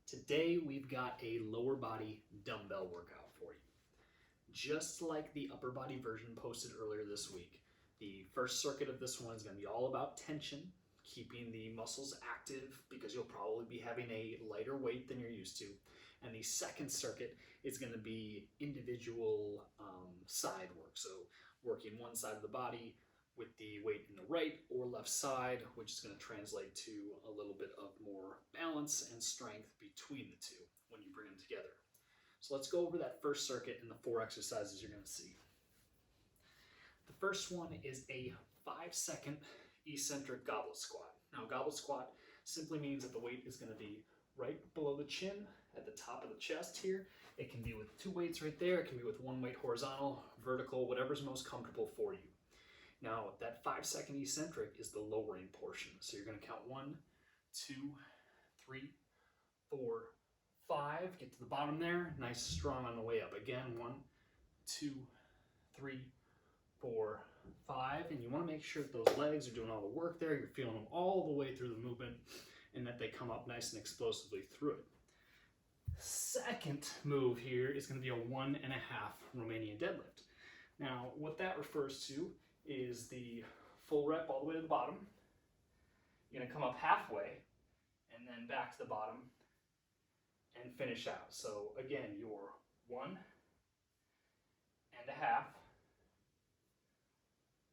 Today we've got a lower body dumbbell workout for you. Just like the upper body version posted earlier this week, the first circuit of this one is going to be all about tension, keeping the muscles active because you'll probably be having a lighter weight than you're used to. And the second circuit is going to be individual side work. So working one side of the body with the weight in the right or left side, which is going to translate to a little bit of more balance and strength between the two when you bring them together. So let's go over that first circuit and the 4 exercises you're going to see. The first one is a 5-second eccentric goblet squat. Now, goblet squat simply means that the weight is going to be right below the chin at the top of the chest here. It can be with 2 weights right there. It can be with 1 weight horizontal, vertical, whatever's most comfortable for you. Now, that 5-second eccentric is the lowering portion. So you're going to count 1, 2, 3, 4, 5. Get to the bottom there. Nice, strong on the way up. Again, 1, 2, 3, 4, 5. And you want to make sure that those legs are doing all the work there. You're feeling them all the way through the movement and that they come up nice and explosively through it. Second move here is going to be a 1.5 Romanian deadlift. Now, what that refers to is the full rep all the way to the bottom. You're going to come up halfway and then back to the bottom and finish out. So again, your 1.5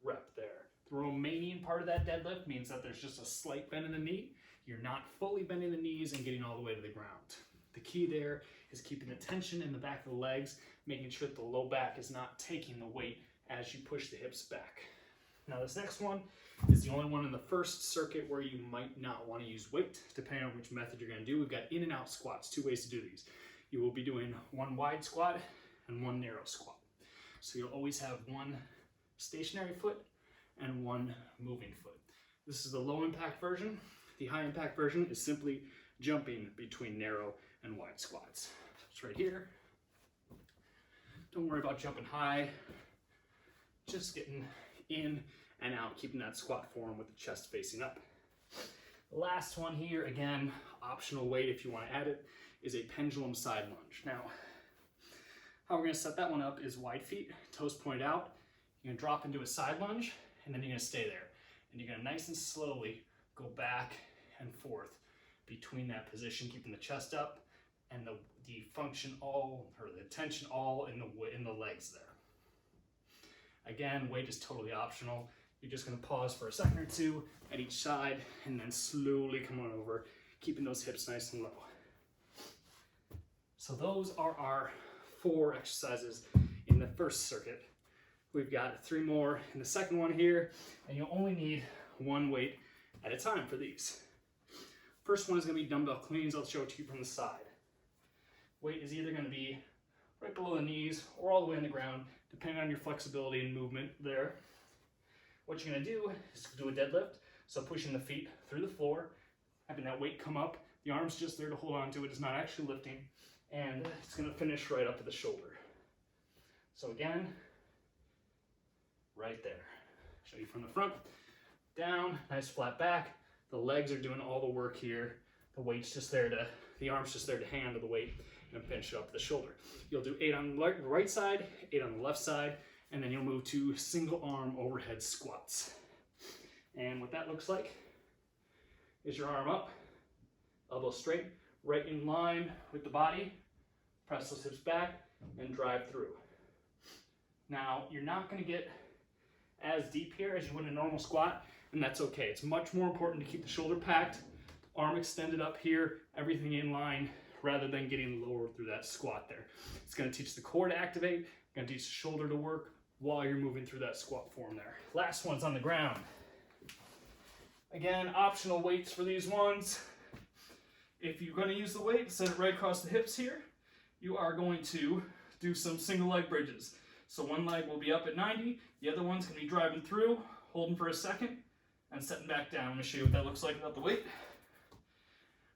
rep there. The Romanian part of that deadlift means that there's just a slight bend in the knee. You're not fully bending the knees and getting all the way to the ground. The key there is keeping the tension in the back of the legs, making sure that the low back is not taking the weight as you push the hips back. Now this next one is the only one in the first circuit where you might not want to use weight, depending on which method you're going to do. We've got in and out squats, 2 ways to do these. You will be doing 1 wide squat and 1 narrow squat. So you'll always have 1 stationary foot and 1 moving foot. This is the low impact version. The high impact version is simply jumping between narrow and wide squats. It's right here. Don't worry about jumping high. Just getting in and out, keeping that squat form with the chest facing up. The last one here, again, optional weight if you want to add it, is a pendulum side lunge. Now, how we're going to set that one up is wide feet, toes pointed out. You're going to drop into a side lunge, and then you're going to stay there. And you're going to nice and slowly go back and forth between that position, keeping the chest up and the function all, or the tension all in the legs there. Again, weight is totally optional. You're just going to pause for a second or two at each side and then slowly come on over, keeping those hips nice and low. So those are our 4 exercises in the first circuit. We've got 3 more in the second one here, and you'll only need 1 weight at a time for these. First one is going to be dumbbell cleans. I'll show it to you from the side. Weight is either going to be right below the knees or all the way on the ground, depending on your flexibility and movement there. What you're going to do is do a deadlift, so pushing the feet through the floor, having that weight come up, the arm's just there to hold on to it, it's not actually lifting, and it's going to finish right up at the shoulder. So again, right there. Show you from the front, down, nice flat back. The legs are doing all the work here. The weight's just there to, the arm's just there to handle the weight and finish it up at the shoulder. You'll do 8 on the right side, 8 on the left side, and then you'll move to single arm overhead squats. And what that looks like is your arm up, elbow straight, right in line with the body, press those hips back and drive through. Now, you're not going to get as deep here as you would in a normal squat, and that's okay. It's much more important to keep the shoulder packed, arm extended up here, everything in line, rather than getting lower through that squat there. It's going to teach the core to activate, going to teach the shoulder to work while you're moving through that squat form there. Last one's on the ground. Again, optional weights for these ones. If you're going to use the weight, set it right across the hips here. You are going to do some single leg bridges. So one leg will be up at 90, the other one's going to be driving through, holding for a second, and setting back down. I'm going to show you what that looks like without the weight.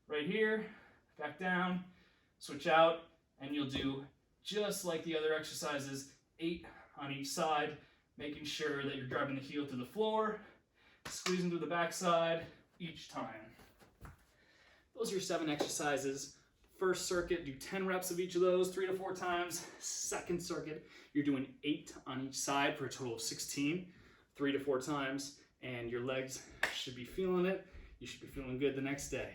Right here, back down, switch out, and you'll do just like the other exercises, 8 on each side, making sure that you're driving the heel to the floor, squeezing through the backside each time. Those are your 7 exercises First circuit, do 10 reps of each of those, 3 to 4 times. Second circuit, you're doing 8 on each side for a total of 16, 3 to 4 times, and your legs should be feeling it. You should be feeling good the next day.